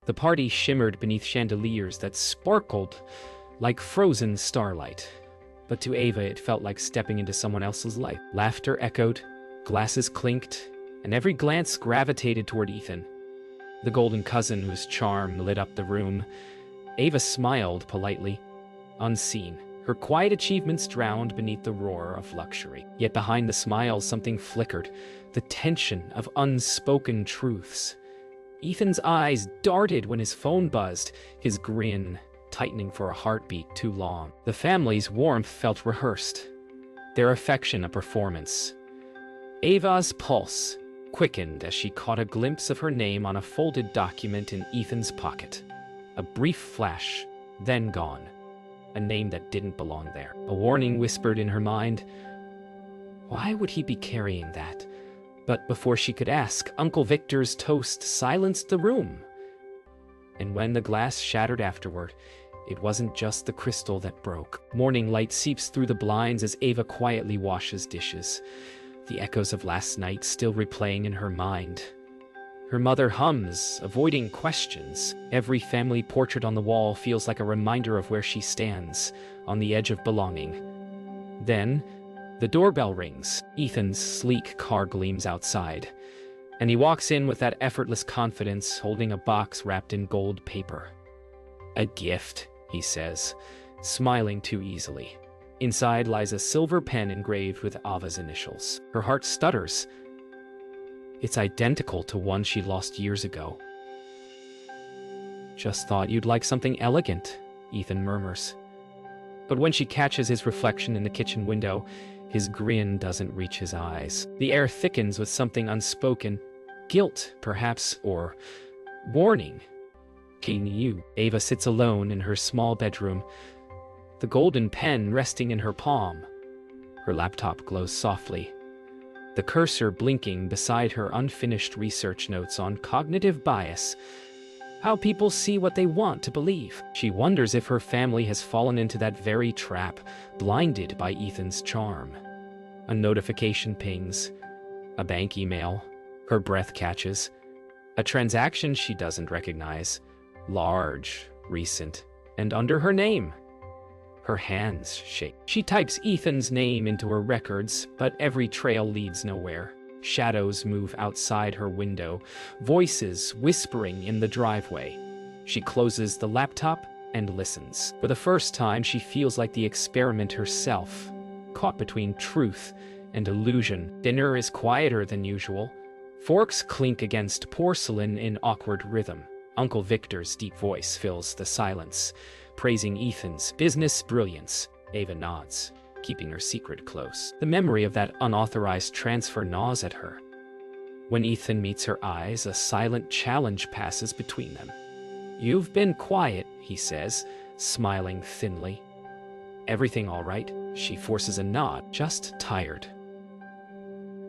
The party shimmered beneath chandeliers that sparkled like frozen starlight. But to Ava, it felt like stepping into someone else's life. Laughter echoed, glasses clinked, and every glance gravitated toward Ethan, the golden cousin whose charm lit up the room. Ava smiled politely, unseen, her quiet achievements drowned beneath the roar of luxury. Yet behind the smile, something flickered, the tension of unspoken truths. Ethan's eyes darted when his phone buzzed, his grin tightening for a heartbeat too long. The family's warmth felt rehearsed, their affection a performance. Ava's pulse quickened as she caught a glimpse of her name on a folded document in Ethan's pocket. A brief flash, then gone. A name that didn't belong there. A warning whispered in her mind. Why would he be carrying that? But before she could ask, Uncle Victor's toast silenced the room. And when the glass shattered afterward, it wasn't just the crystal that broke. Morning light seeps through the blinds as Ava quietly washes dishes, the echoes of last night still replaying in her mind. Her mother hums, avoiding questions. Every family portrait on the wall feels like a reminder of where she stands, on the edge of belonging. Then, the doorbell rings. Ethan's sleek car gleams outside, and he walks in with that effortless confidence, holding a box wrapped in gold paper. A gift, he says, smiling too easily. Inside lies a silver pen engraved with Ava's initials. Her heart stutters. It's identical to one she lost years ago. Just thought you'd like something elegant, Ethan murmurs. But when she catches his reflection in the kitchen window, his grin doesn't reach his eyes. The air thickens with something unspoken. Guilt, perhaps, or warning. King you. Ava sits alone in her small bedroom, the golden pen resting in her palm. Her laptop glows softly, the cursor blinking beside her unfinished research notes on cognitive bias, how people see what they want to believe. She wonders if her family has fallen into that very trap, blinded by Ethan's charm. A notification pings, a bank email, her breath catches, a transaction she doesn't recognize, large, recent, and under her name. Her hands shake. She types Ethan's name into her records, but every trail leads nowhere. Shadows move outside her window, voices whispering in the driveway. She closes the laptop and listens. For the first time, she feels like the experiment herself, caught between truth and illusion. Dinner is quieter than usual. Forks clink against porcelain in awkward rhythm. Uncle Victor's deep voice fills the silence, praising Ethan's business brilliance. Ava nods, keeping her secret close. The memory of that unauthorized transfer gnaws at her. When Ethan meets her eyes, a silent challenge passes between them. You've been quiet, he says, smiling thinly. Everything all right? She forces a nod, just tired.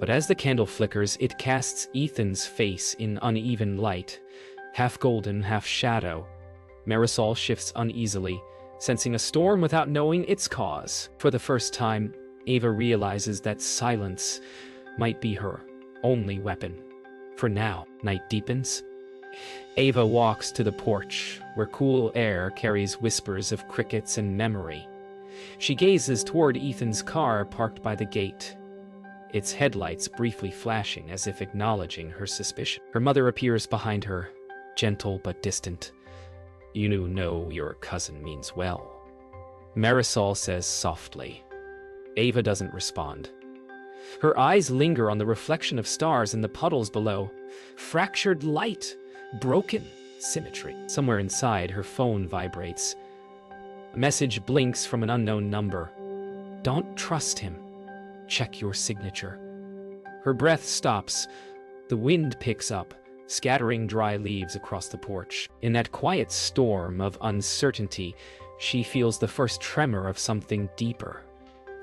But as the candle flickers, it casts Ethan's face in uneven light, half golden, half shadow. Marisol shifts uneasily, sensing a storm without knowing its cause. For the first time, Ava realizes that silence might be her only weapon. For now, night deepens. Ava walks to the porch, where cool air carries whispers of crickets and memory. She gazes toward Ethan's car parked by the gate, its headlights briefly flashing as if acknowledging her suspicion. Her mother appears behind her, gentle but distant. You know your cousin means well, Marisol says softly. Ava doesn't respond. Her eyes linger on the reflection of stars in the puddles below. Fractured light, broken symmetry. Somewhere inside, her phone vibrates. A message blinks from an unknown number. Don't trust him. Check your signature. Her breath stops. The wind picks up, scattering dry leaves across the porch. In that quiet storm of uncertainty, she feels the first tremor of something deeper.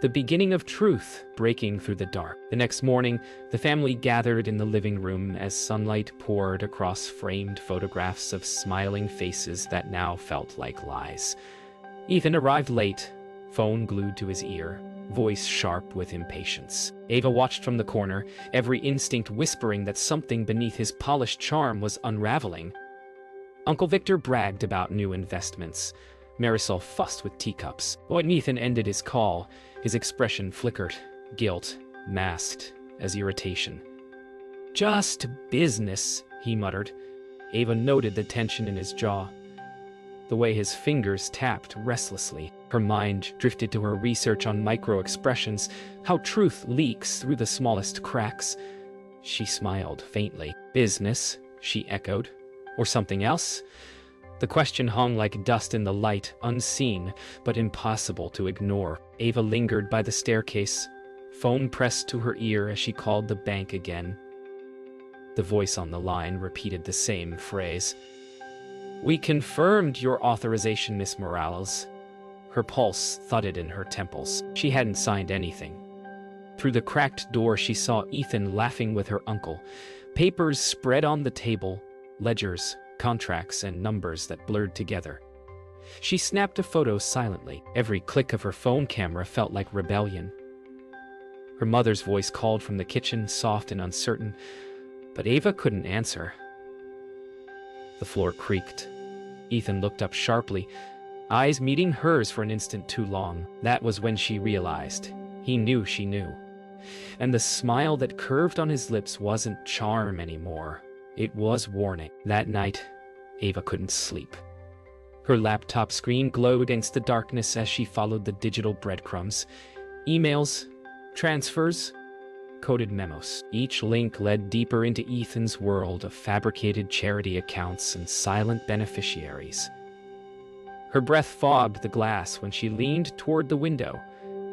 The beginning of truth breaking through the dark. The next morning, the family gathered in the living room as sunlight poured across framed photographs of smiling faces that now felt like lies. Ethan arrived late, phone glued to his ear, voice sharp with impatience. Ava watched from the corner, every instinct whispering that something beneath his polished charm was unraveling. Uncle Victor bragged about new investments. Marisol fussed with teacups. When Ethan ended his call, his expression flickered, guilt masked as irritation. "Just business," he muttered. Ava noted the tension in his jaw, the way his fingers tapped restlessly. Her mind drifted to her research on micro-expressions, how truth leaks through the smallest cracks. She smiled faintly. "Business," she echoed. "Or something else?" The question hung like dust in the light, unseen, but impossible to ignore. Ava lingered by the staircase, phone pressed to her ear as she called the bank again. The voice on the line repeated the same phrase. "We confirmed your authorization, Miss Morales." Her pulse thudded in her temples. She hadn't signed anything. Through the cracked door, she saw Ethan laughing with her uncle. Papers spread on the table, ledgers, contracts, and numbers that blurred together. She snapped a photo silently. Every click of her phone camera felt like rebellion. Her mother's voice called from the kitchen, soft and uncertain, but Ava couldn't answer. The floor creaked. Ethan looked up sharply, eyes meeting hers for an instant too long. That was when she realized. He knew she knew. And the smile that curved on his lips wasn't charm anymore. It was warning. That night, Ava couldn't sleep. Her laptop screen glowed against the darkness as she followed the digital breadcrumbs. Emails, transfers, coded memos. Each link led deeper into Ethan's world of fabricated charity accounts and silent beneficiaries. Her breath fogged the glass when she leaned toward the window,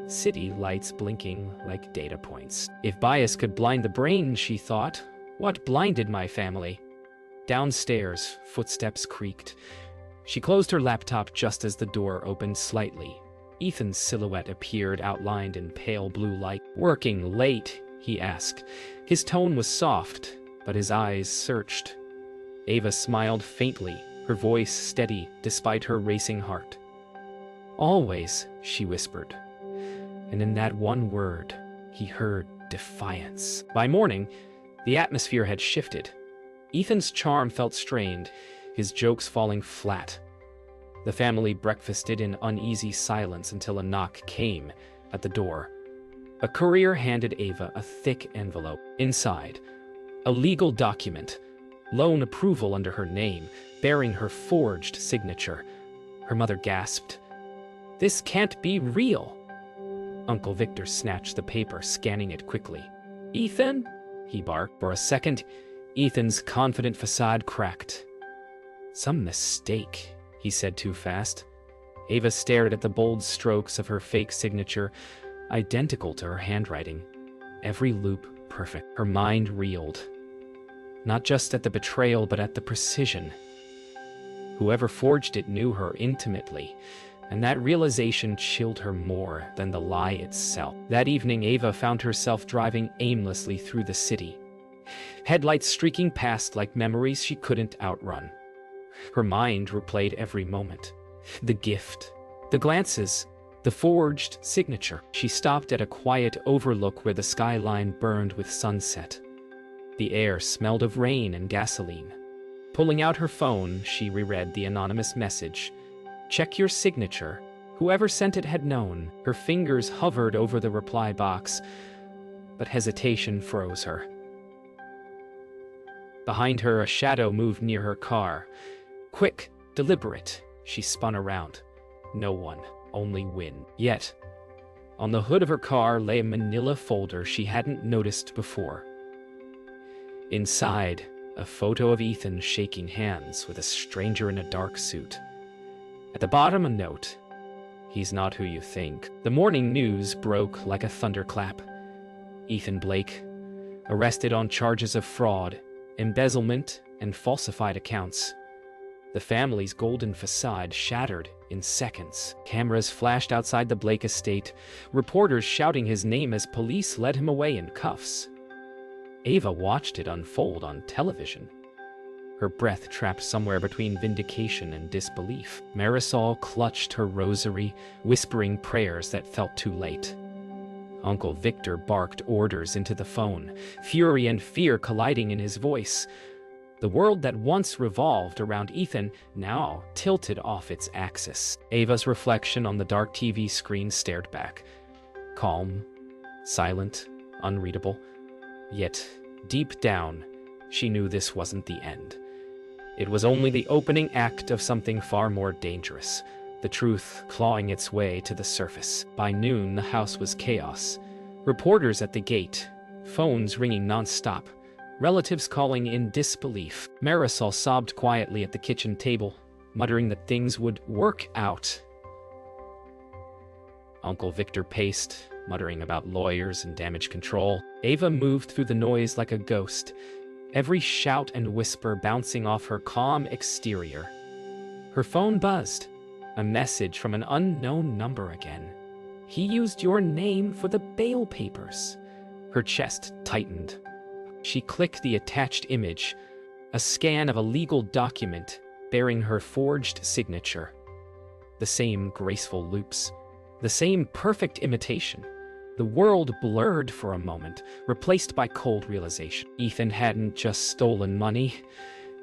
city lights blinking like data points. If bias could blind the brain, she thought, what blinded my family? Downstairs, footsteps creaked. She closed her laptop just as the door opened slightly. Ethan's silhouette appeared outlined in pale blue light. "Working late?" he asked. His tone was soft, but his eyes searched. Ava smiled faintly, her voice steady despite her racing heart. "Always," she whispered. And in that one word, he heard defiance. By morning, the atmosphere had shifted. Ethan's charm felt strained, his jokes falling flat. The family breakfasted in uneasy silence until a knock came at the door. A courier handed Ava a thick envelope. Inside, a legal document, loan approval under her name, bearing her forged signature. Her mother gasped. "This can't be real." Uncle Victor snatched the paper, scanning it quickly. "Ethan?" he barked. For a second, Ethan's confident facade cracked. "Some mistake," he said too fast. Ava stared at the bold strokes of her fake signature, identical to her handwriting. Every loop perfect. Her mind reeled. Not just at the betrayal, but at the precision. Whoever forged it knew her intimately, and that realization chilled her more than the lie itself. That evening, Ava found herself driving aimlessly through the city, headlights streaking past like memories she couldn't outrun. Her mind replayed every moment. The gift, the glances, the forged signature. She stopped at a quiet overlook where the skyline burned with sunset. The air smelled of rain and gasoline. Pulling out her phone, she reread the anonymous message. "Check your signature. Whoever sent it had known." Her fingers hovered over the reply box, but hesitation froze her. Behind her, a shadow moved near her car. Quick, deliberate, she spun around. No one, only wind. Yet, on the hood of her car lay a manila folder she hadn't noticed before. Inside, a photo of Ethan shaking hands with a stranger in a dark suit. At the bottom, a note. "He's not who you think." The morning news broke like a thunderclap. Ethan Blake, arrested on charges of fraud, embezzlement, and falsified accounts. The family's golden facade shattered in seconds. Cameras flashed outside the Blake estate, reporters shouting his name as police led him away in cuffs. Ava watched it unfold on television, her breath trapped somewhere between vindication and disbelief. Marisol clutched her rosary, whispering prayers that felt too late. Uncle Victor barked orders into the phone, fury and fear colliding in his voice. The world that once revolved around Ethan now tilted off its axis. Ava's reflection on the dark TV screen stared back. Calm, silent, unreadable. Yet, deep down, she knew this wasn't the end. It was only the opening act of something far more dangerous, the truth clawing its way to the surface. By noon, the house was chaos. Reporters at the gate, phones ringing non-stop, relatives calling in disbelief. Marisol sobbed quietly at the kitchen table, muttering that things would work out. Uncle Victor paced, muttering about lawyers and damage control. Ava moved through the noise like a ghost, every shout and whisper bouncing off her calm exterior. Her phone buzzed, a message from an unknown number again. "He used your name for the bail papers." Her chest tightened. She clicked the attached image, a scan of a legal document bearing her forged signature. The same graceful loops, the same perfect imitation. The world blurred for a moment, replaced by cold realization. Ethan hadn't just stolen money,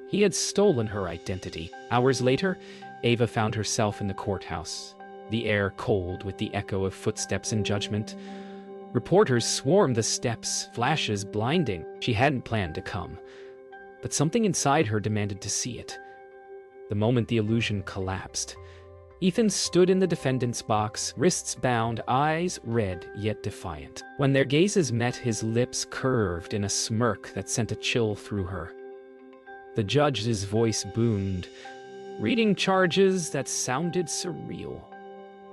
he had stolen her identity. Hours later, Ava found herself in the courthouse, the air cold with the echo of footsteps and judgment. Reporters swarmed the steps, flashes blinding. She hadn't planned to come, but something inside her demanded to see it. The moment the illusion collapsed, Ethan stood in the defendant's box, wrists bound, eyes red yet defiant. When their gazes met, his lips curved in a smirk that sent a chill through her. The judge's voice boomed, reading charges that sounded surreal,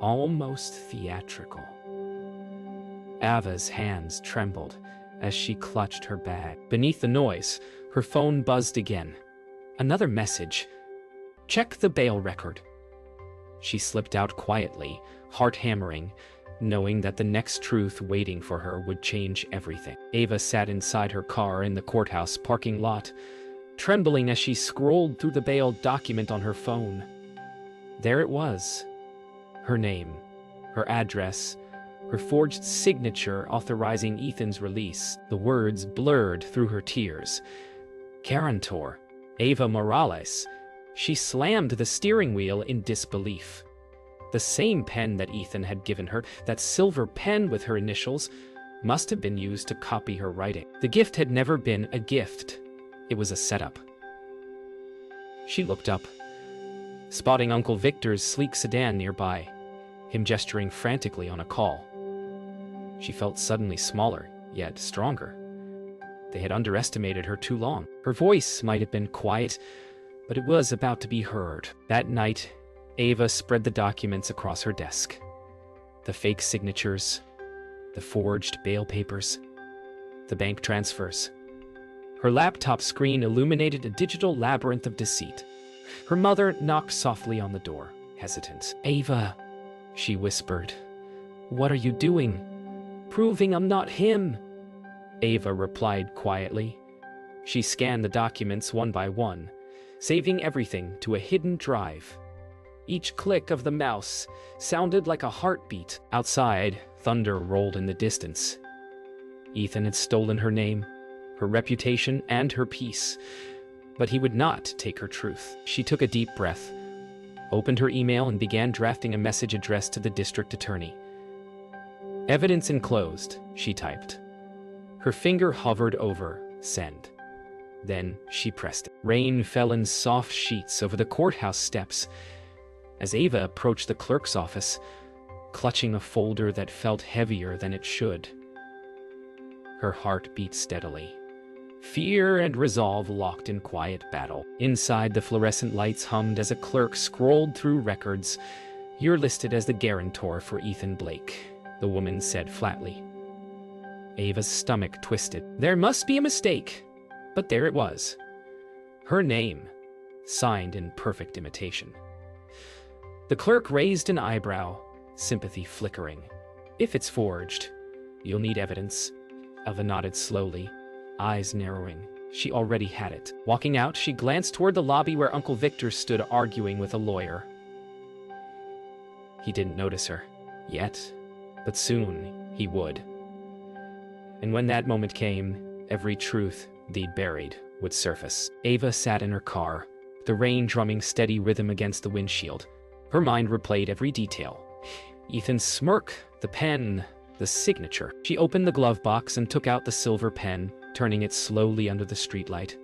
almost theatrical. Ava's hands trembled as she clutched her bag. Beneath the noise, her phone buzzed again. Another message. "Check the bail record." She slipped out quietly, heart hammering, knowing that the next truth waiting for her would change everything. Ava sat inside her car in the courthouse parking lot, trembling as she scrolled through the bail document on her phone. There it was. Her name, her address, her forged signature authorizing Ethan's release. The words blurred through her tears. Guarantor, Ava Morales. She slammed the steering wheel in disbelief. The same pen that Ethan had given her, that silver pen with her initials, must have been used to copy her writing. The gift had never been a gift. It was a setup. She looked up, spotting Uncle Victor's sleek sedan nearby, him gesturing frantically on a call. She felt suddenly smaller, yet stronger. They had underestimated her too long. Her voice might have been quiet, but it was about to be heard. That night, Ava spread the documents across her desk. The fake signatures, the forged bail papers, the bank transfers. Her laptop screen illuminated a digital labyrinth of deceit. Her mother knocked softly on the door, hesitant. "Ava," she whispered, "what are you doing? Proving I'm not him." Ava replied quietly. She scanned the documents one by one, saving everything to a hidden drive. Each click of the mouse sounded like a heartbeat. Outside, thunder rolled in the distance. Ethan had stolen her name, her reputation, and her peace, but he would not take her truth. She took a deep breath, opened her email, and began drafting a message addressed to the district attorney. "Evidence enclosed," she typed. Her finger hovered over send. Then she pressed it. Rain fell in soft sheets over the courthouse steps as Ava approached the clerk's office, clutching a folder that felt heavier than it should. Her heart beat steadily. Fear and resolve locked in quiet battle. Inside, the fluorescent lights hummed as a clerk scrolled through records. "You're listed as the guarantor for Ethan Blake," the woman said flatly. Ava's stomach twisted. There must be a mistake. But there it was. Her name, signed in perfect imitation. The clerk raised an eyebrow, sympathy flickering. "If it's forged, you'll need evidence." Ava nodded slowly, eyes narrowing. She already had it. Walking out, she glanced toward the lobby where Uncle Victor stood arguing with a lawyer. He didn't notice her, yet, but soon he would. And when that moment came, every truth they'd buried would surface. Ava sat in her car, the rain drumming steady rhythm against the windshield. Her mind replayed every detail. Ethan's smirk, the pen, the signature. She opened the glove box and took out the silver pen, turning it slowly under the streetlight.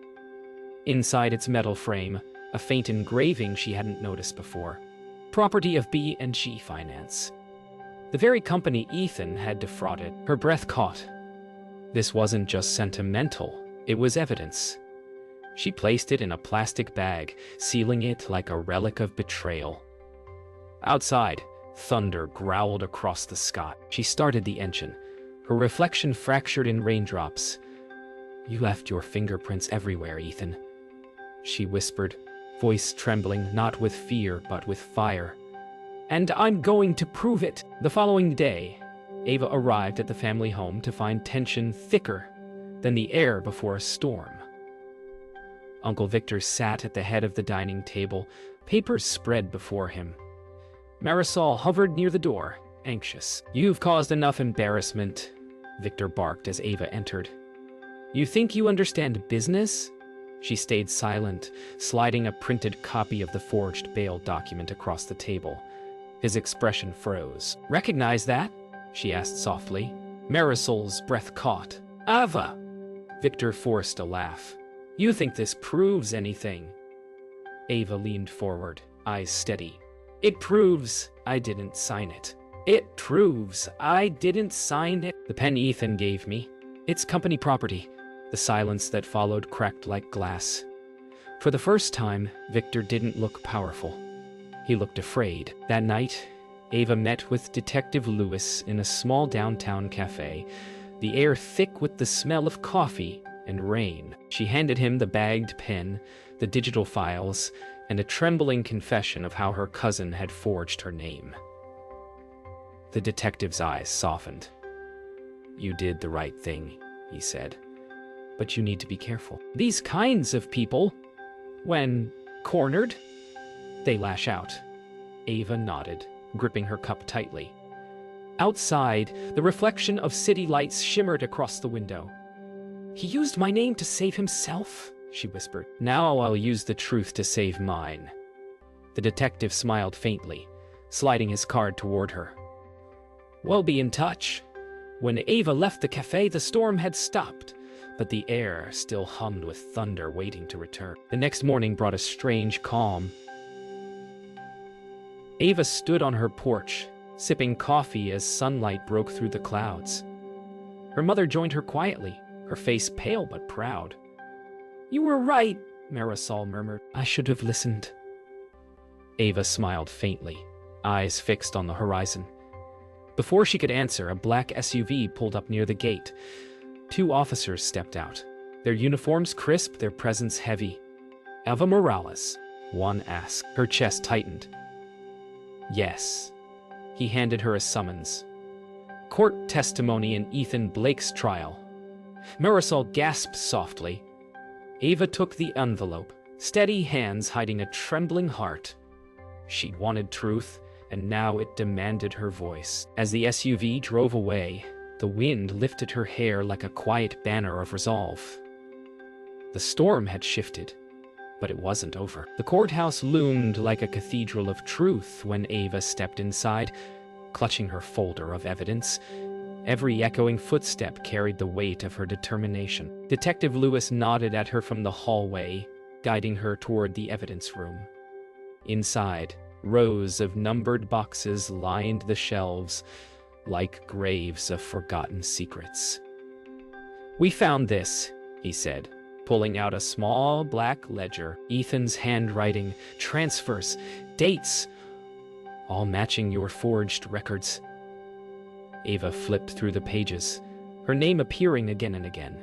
Inside its metal frame, a faint engraving she hadn't noticed before. Property of B&G Finance. The very company Ethan had defrauded. Her breath caught. This wasn't just sentimental, it was evidence. She placed it in a plastic bag, sealing it like a relic of betrayal. Outside, thunder growled across the sky. She started the engine, her reflection fractured in raindrops. "You left your fingerprints everywhere, Ethan," she whispered, voice trembling not with fear but with fire. "And I'm going to prove it." The following day, Ava arrived at the family home to find tension thicker than the air before a storm. Uncle Victor sat at the head of the dining table, papers spread before him. Marisol hovered near the door, anxious. "You've caused enough embarrassment," Victor barked as Ava entered. "You think you understand business?" She stayed silent, sliding a printed copy of the forged bail document across the table. His expression froze. "Recognize that?" she asked softly. Marisol's breath caught. "Ava!" Victor forced a laugh. "You think this proves anything?" Ava leaned forward, eyes steady. "It proves I didn't sign it. It proves I didn't sign it. The pen Ethan gave me. It's company property." The silence that followed cracked like glass. For the first time, Victor didn't look powerful. He looked afraid. That night, Ava met with Detective Lewis in a small downtown cafe, the air thick with the smell of coffee and rain. She handed him the bagged pen, the digital files, and a trembling confession of how her cousin had forged her name. The detective's eyes softened. "You did the right thing," he said. "But you need to be careful. These kinds of people, when cornered, they lash out." Ava nodded, gripping her cup tightly. Outside, the reflection of city lights shimmered across the window. "He used my name to save himself," she whispered. "Now I'll use the truth to save mine." The detective smiled faintly, sliding his card toward her. "We'll be in touch." When Ava left the cafe, the storm had stopped, but the air still hummed with thunder waiting to return. The next morning brought a strange calm. Ava stood on her porch, sipping coffee as sunlight broke through the clouds. Her mother joined her quietly, her face pale but proud. "You were right," Marisol murmured. "I should have listened." Ava smiled faintly, eyes fixed on the horizon. Before she could answer, a black SUV pulled up near the gate. Two officers stepped out, their uniforms crisp, their presence heavy. "Eva Morales?" one asked. Her chest tightened. "Yes." He handed her a summons. "Court testimony in Ethan Blake's trial." Marisol gasped softly. Ava took the envelope, steady hands hiding a trembling heart. She wanted truth, and now it demanded her voice. As the SUV drove away, the wind lifted her hair like a quiet banner of resolve. The storm had shifted, but it wasn't over. The courthouse loomed like a cathedral of truth when Ava stepped inside, clutching her folder of evidence. Every echoing footstep carried the weight of her determination. Detective Lewis nodded at her from the hallway, guiding her toward the evidence room. Inside, rows of numbered boxes lined the shelves, like graves of forgotten secrets. "We found this," he said, pulling out a small black ledger. "Ethan's handwriting, transfers, dates, all matching your forged records." Ava flipped through the pages, her name appearing again and again.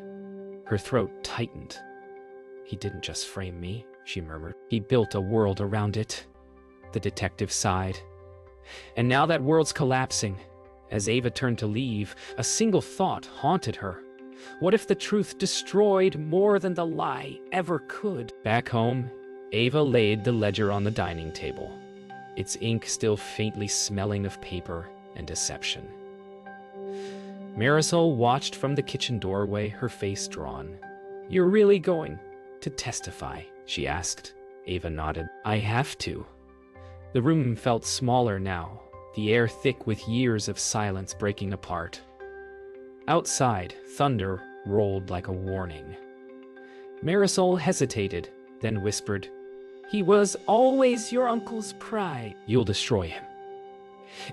Her throat tightened. "He didn't just frame me," she murmured. "He built a world around it." The detective sighed. "And now that world's collapsing." As Ava turned to leave, a single thought haunted her. What if the truth destroyed more than the lie ever could? Back home, Ava laid the ledger on the dining table, its ink still faintly smelling of paper and deception. Marisol watched from the kitchen doorway, her face drawn. "You're really going?" to testify?" she asked. Ava nodded. "I have to." The room felt smaller now, the air thick with years of silence breaking apart. Outside, thunder rolled like a warning. Marisol hesitated, then whispered, "He was always your uncle's pride." "You'll destroy him."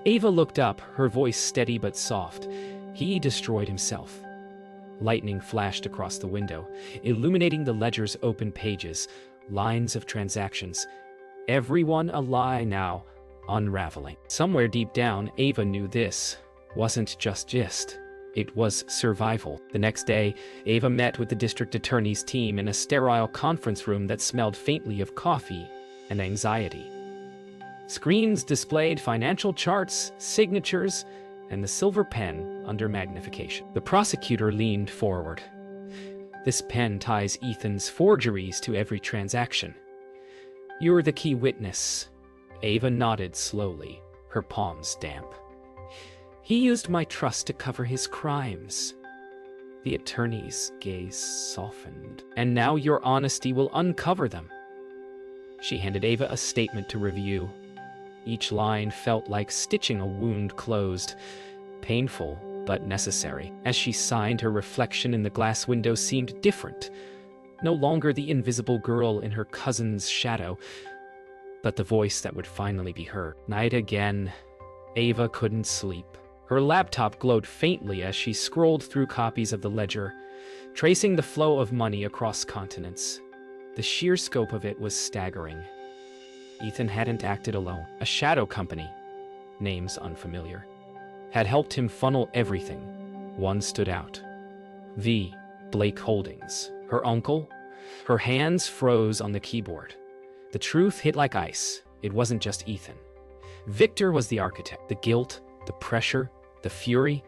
Ava looked up, her voice steady but soft. "He destroyed himself." Lightning flashed across the window, illuminating the ledger's open pages, lines of transactions. Everyone a lie now, unraveling. Somewhere deep down, Ava knew this wasn't just gist. It was survival. The next day, Ava met with the district attorney's team in a sterile conference room that smelled faintly of coffee and anxiety. Screens displayed financial charts, signatures, and the silver pen under magnification. The prosecutor leaned forward. "This pen ties Ethan's forgeries to every transaction. You're the key witness." Ava nodded slowly, her palms damp. "He used my trust to cover his crimes." The attorney's gaze softened. "And now your honesty will uncover them." She handed Ava a statement to review. Each line felt like stitching a wound closed, painful but necessary. As she signed, her reflection in the glass window seemed different. No longer the invisible girl in her cousin's shadow, but the voice that would finally be heard. Night again. Ava couldn't sleep. Her laptop glowed faintly as she scrolled through copies of the ledger, tracing the flow of money across continents. The sheer scope of it was staggering. Ethan hadn't acted alone. A shadow company, names unfamiliar, had helped him funnel everything. One stood out. V. Blake Holdings. Her uncle? Her hands froze on the keyboard. The truth hit like ice. It wasn't just Ethan. Victor was the architect. The guilt, the pressure, the fury,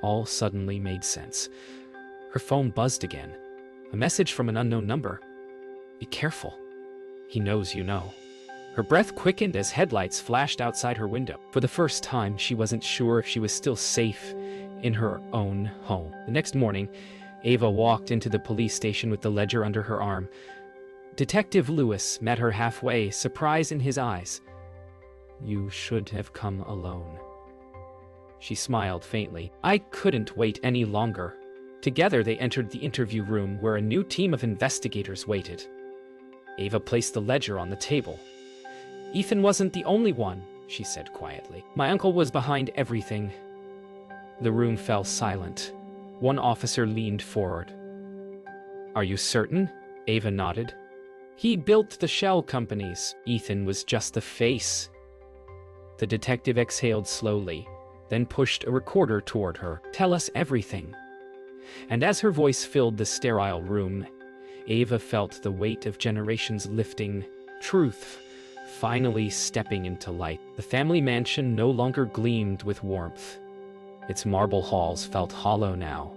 all suddenly made sense. Her phone buzzed again. A message from an unknown number. "Be careful. He knows you know." Her breath quickened as headlights flashed outside her window. For the first time, she wasn't sure if she was still safe in her own home. The next morning, Ava walked into the police station with the ledger under her arm. Detective Lewis met her halfway, surprise in his eyes. "You should have come alone." She smiled faintly. "I couldn't wait any longer." Together, they entered the interview room where a new team of investigators waited. Ava placed the ledger on the table. "Ethan wasn't the only one," she said quietly. "My uncle was behind everything." The room fell silent. One officer leaned forward. "Are you certain?" Ava nodded. "He built the shell companies. Ethan was just the face." The detective exhaled slowly, then pushed a recorder toward her. "Tell us everything." And as her voice filled the sterile room, Ava felt the weight of generations lifting, truth finally stepping into light. The family mansion no longer gleamed with warmth. Its marble halls felt hollow now,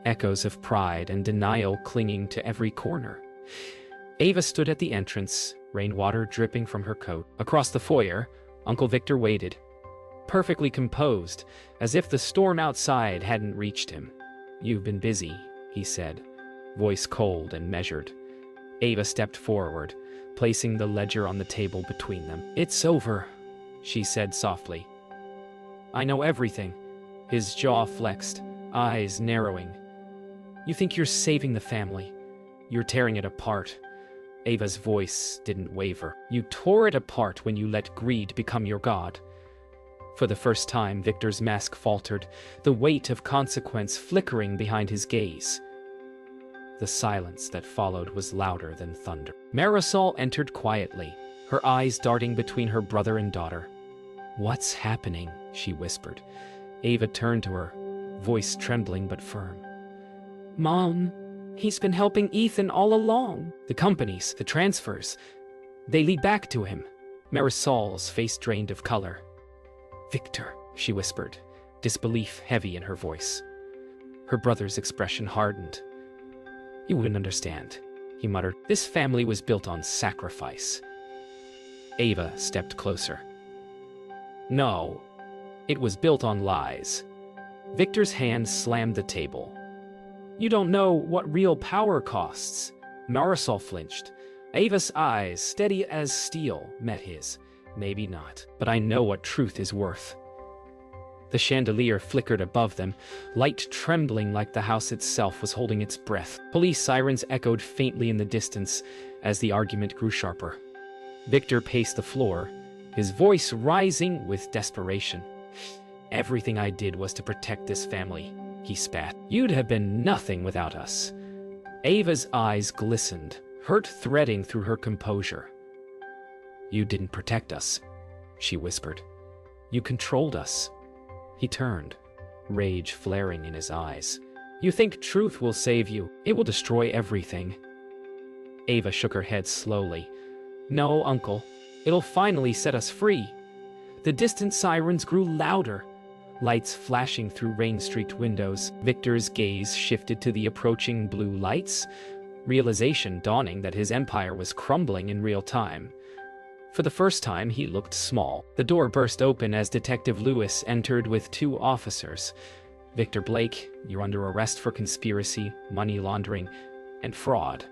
echoes of pride and denial clinging to every corner. Ava stood at the entrance, rainwater dripping from her coat. Across the foyer, Uncle Victor waited, perfectly composed, as if the storm outside hadn't reached him. "You've been busy," he said, voice cold and measured. Ava stepped forward, placing the ledger on the table between them. "It's over," she said softly. "I know everything." His jaw flexed, eyes narrowing. "You think you're saving the family. You're tearing it apart." Ava's voice didn't waver. "You tore it apart when you let greed become your god." For the first time, Victor's mask faltered, the weight of consequence flickering behind his gaze. The silence that followed was louder than thunder. Marisol entered quietly, her eyes darting between her brother and daughter. "What's happening?" she whispered. Ava turned to her, voice trembling but firm. "Mom, he's been helping Ethan all along. The companies, the transfers, they lead back to him." Marisol's face drained of color. "Victor," she whispered, disbelief heavy in her voice. Her brother's expression hardened. "You wouldn't understand," he muttered. "This family was built on sacrifice." Ava stepped closer. "No, it was built on lies." Victor's hand slammed the table. "You don't know what real power costs. Marisol flinched. Ava's eyes, steady as steel, met his. Maybe not, but I know what truth is worth. The chandelier flickered above them, light trembling like the house itself was holding its breath. Police sirens echoed faintly in the distance as the argument grew sharper. Victor paced the floor, his voice rising with desperation. "Everything I did was to protect this family," he spat. "You'd have been nothing without us." Ava's eyes glistened, hurt threading through her composure. "You didn't protect us," she whispered. "You controlled us." He turned, rage flaring in his eyes. "You think truth will save you? It will destroy everything." Ava shook her head slowly. "No, Uncle. It'll finally set us free." The distant sirens grew louder, lights flashing through rain-streaked windows. Victor's gaze shifted to the approaching blue lights, realization dawning that his empire was crumbling in real time. For the first time, he looked small. The door burst open as Detective Lewis entered with 2 officers. "Victor Blake, you're under arrest for conspiracy, money laundering, and fraud."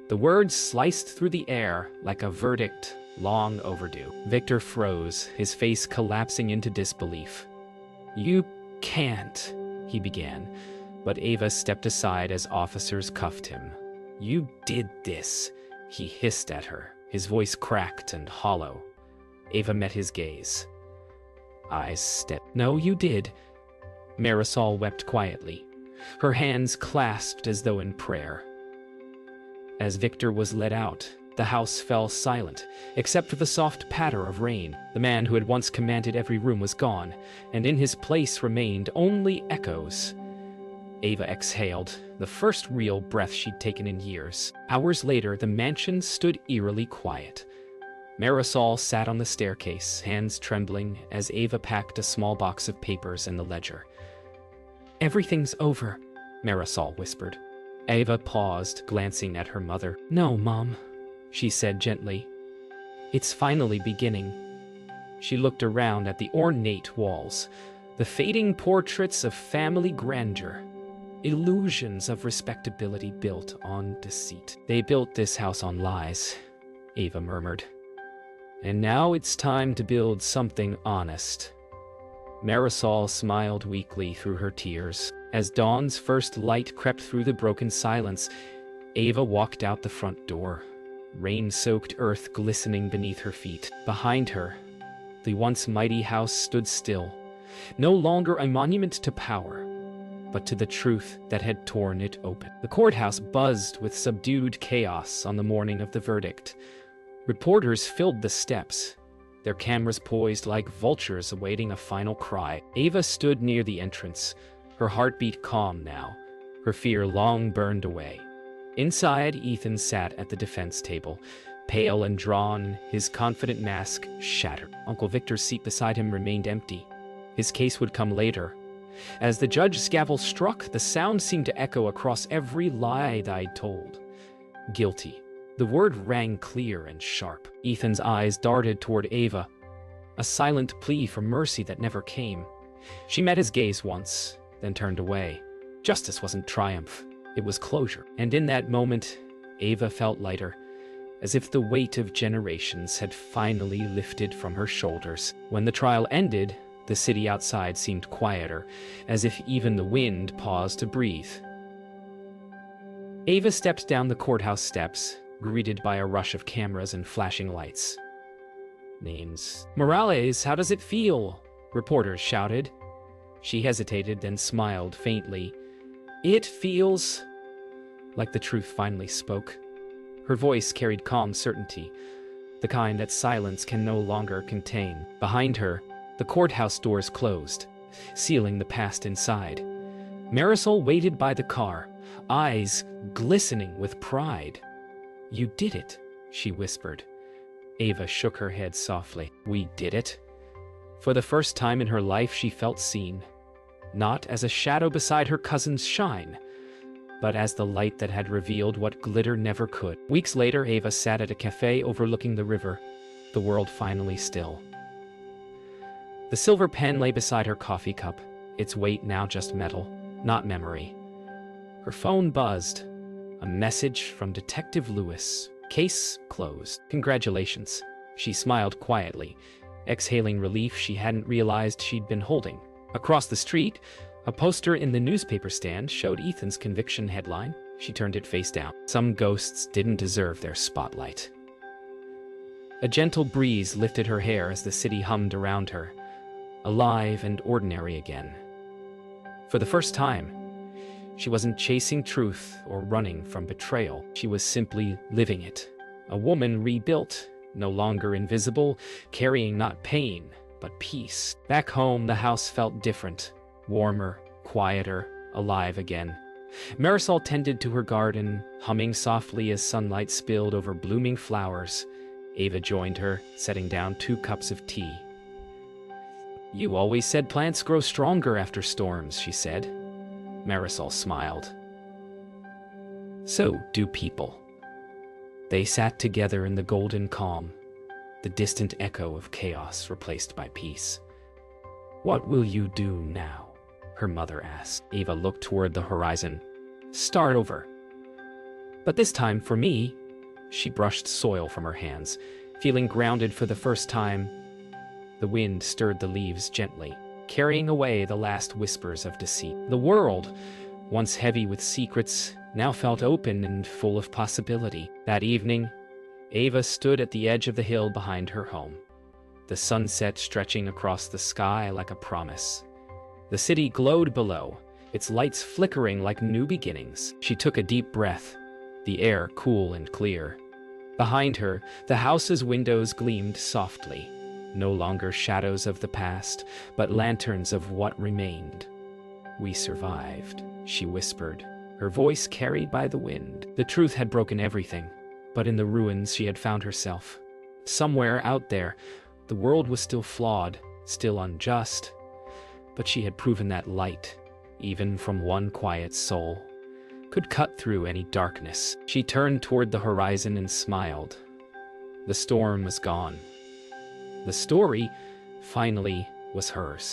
The words sliced through the air like a verdict long overdue. Victor froze, his face collapsing into disbelief. "You can't," he began, but Ava stepped aside as officers cuffed him. "You did this," he hissed at her, his voice cracked and hollow. Ava met his gaze. Eyes stepped. "No, you did." Marisol wept quietly, her hands clasped as though in prayer. As Victor was led out, the house fell silent, except for the soft patter of rain. The man who had once commanded every room was gone, and in his place remained only echoes. Ava exhaled, the first real breath she'd taken in years. Hours later, the mansion stood eerily quiet. Marisol sat on the staircase, hands trembling, as Ava packed a small box of papers and the ledger. "Everything's over," Marisol whispered. Ava paused, glancing at her mother. "No, Mom," she said gently. "It's finally beginning." She looked around at the ornate walls, the fading portraits of family grandeur. Illusions of respectability built on deceit. "They built this house on lies," Ava murmured. "And now it's time to build something honest." Marisol smiled weakly through her tears. As dawn's first light crept through the broken silence, Ava walked out the front door, rain-soaked earth glistening beneath her feet. Behind her, the once mighty house stood still, no longer a monument to power, but to the truth that had torn it open. The courthouse buzzed with subdued chaos on the morning of the verdict. Reporters filled the steps, their cameras poised like vultures awaiting a final cry. Ava stood near the entrance, her heartbeat calm now, her fear long burned away. Inside, Ethan sat at the defense table, pale and drawn, his confident mask shattered. Uncle Victor's seat beside him remained empty. His case would come later. As the judge's gavel struck, the sound seemed to echo across every lie I'd told. Guilty. The word rang clear and sharp. Ethan's eyes darted toward Ava, a silent plea for mercy that never came. She met his gaze once, then turned away. Justice wasn't triumph, it was closure. And in that moment, Ava felt lighter, as if the weight of generations had finally lifted from her shoulders. When the trial ended, the city outside seemed quieter, as if even the wind paused to breathe. Ava stepped down the courthouse steps, greeted by a rush of cameras and flashing lights. Names. "Morales, how does it feel?" reporters shouted. She hesitated, then smiled faintly. "It feels..." Like the truth finally spoke. Her voice carried calm certainty, the kind that silence can no longer contain. Behind her, the courthouse doors closed, sealing the past inside. Marisol waited by the car, eyes glistening with pride. "You did it," she whispered. Ava shook her head softly. "We did it." For the first time in her life, she felt seen, not as a shadow beside her cousin's shine, but as the light that had revealed what glitter never could. Weeks later, Ava sat at a cafe overlooking the river, the world finally still. The silver pen lay beside her coffee cup, its weight now just metal, not memory. Her phone buzzed, A message from Detective Lewis. Case closed. Congratulations. She smiled quietly, exhaling relief she hadn't realized she'd been holding. Across the street, a poster in the newspaper stand showed Ethan's conviction headline. She turned it face down. Some ghosts didn't deserve their spotlight. A gentle breeze lifted her hair as the city hummed around her, alive and ordinary again. For the first time, she wasn't chasing truth or running from betrayal. She was simply living it. A woman rebuilt, no longer invisible, carrying not pain, but peace. Back home, the house felt different, warmer, quieter, alive again. Marisol tended to her garden, humming softly as sunlight spilled over blooming flowers. Ava joined her, setting down 2 cups of tea. "You always said plants grow stronger after storms," she said. Marisol smiled. "So do people." They sat together in the golden calm, the distant echo of chaos replaced by peace. "What will you do now?" her mother asked. Ava looked toward the horizon. "Start over. But this time, for me," she brushed soil from her hands, feeling grounded for the first time. The wind stirred the leaves gently, carrying away the last whispers of deceit. The world, once heavy with secrets, now felt open and full of possibility. That evening, Ava stood at the edge of the hill behind her home, the sunset stretching across the sky like a promise. The city glowed below, its lights flickering like new beginnings. She took a deep breath, the air cool and clear. Behind her, the house's windows gleamed softly, no longer shadows of the past, but lanterns of what remained. "We survived," she whispered, her voice carried by the wind. The truth had broken everything, but in the ruins she had found herself. Somewhere out there, the world was still flawed, still unjust, but she had proven that light, even from one quiet soul, could cut through any darkness. She turned toward the horizon and smiled. The storm was gone. The story, finally, was hers.